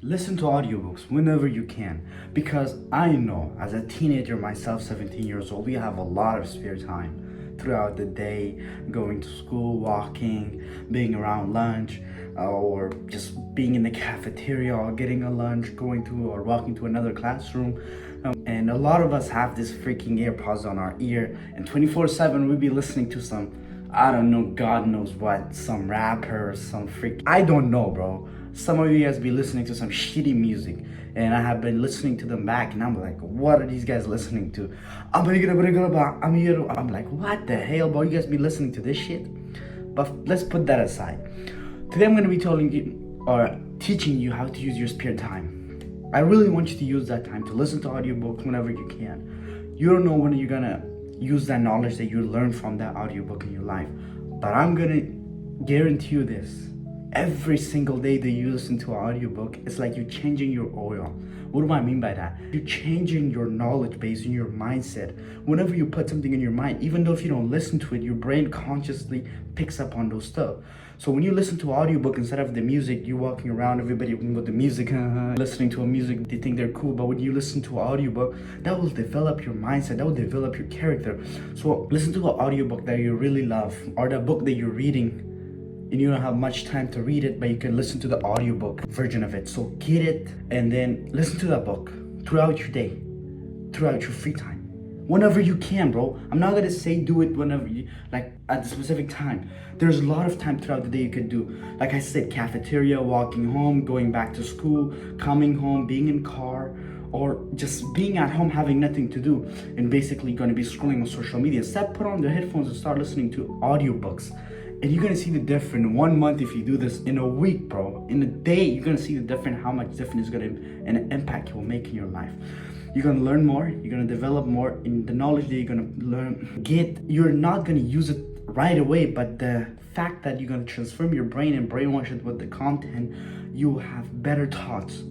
Listen to audiobooks whenever you can, because I know as a teenager myself, 17 years old, we have a lot of spare time throughout the day, going to school, walking, being around lunch, or just being in the cafeteria or getting a lunch, going to or walking to another classroom. And a lot of us have this freaking AirPods on our ear, and 24/7 we be listening to some, I don't know, God knows what, some rapper or some freak. I don't know, bro. Some of you guys be listening to some shitty music, and I have been listening to them back, and I'm like, what are these guys listening to? I'm like, what the hell, bro? You guys be listening to this shit? But let's put that aside. Today I'm gonna be telling you or teaching you how to use your spare time. I really want you to use that time to listen to audiobooks whenever you can. You don't know when you're gonna use that knowledge that you learn from that audiobook in your life, but I'm gonna guarantee you this. Every single day that you listen to an audiobook, it's like you're changing your oil. What do I mean by that? You're changing your knowledge base and your mindset. Whenever you put something in your mind, even though if you don't listen to it, your brain consciously picks up on those stuff. So when you listen to an audiobook, instead of the music, you're walking around, everybody with the music, listening to a music, they think they're cool. But when you listen to an audiobook, that will develop your mindset, that will develop your character. So listen to an audiobook that you really love, or the book that you're reading, and you don't have much time to read it, but you can listen to the audiobook version of it. So get it and then listen to that book throughout your day, throughout your free time, whenever you can, bro. I'm not gonna say do it whenever you like at a specific time. There's a lot of time throughout the day you could do. Like I said, cafeteria, walking home, going back to school, coming home, being in car, or just being at home having nothing to do and basically gonna be scrolling on social media. Instead, put on the headphones and start listening to audiobooks. And you're gonna see the difference in 1 month if you do this. In a week, bro, in a day, you're gonna see the difference, how much difference is gonna and impact it will make in your life. You're gonna learn more, you're gonna develop more in the knowledge that you're gonna you're not gonna use it right away, but the fact that you're gonna transform your brain and brainwash it with the content, you will have better thoughts.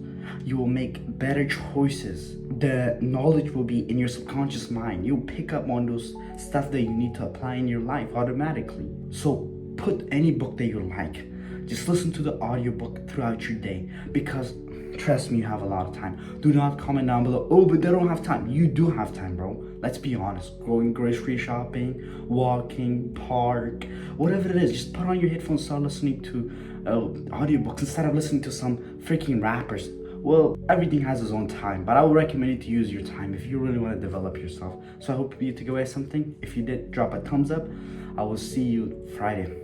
You will make better choices. The knowledge will be in your subconscious mind. You'll pick up on those stuff that you need to apply in your life automatically. So put any book that you like. Just listen to the audiobook throughout your day, because trust me, you have a lot of time. Do not comment down below, oh, but they don't have time. You do have time, bro. Let's be honest. Going grocery shopping, walking, park, whatever it is, just put on your headphones, start listening to audiobooks instead of listening to some freaking rappers. Well, everything has its own time, but I would recommend you to use your time if you really want to develop yourself. So I hope you took away something. If you did, drop a thumbs up. I will see you Friday.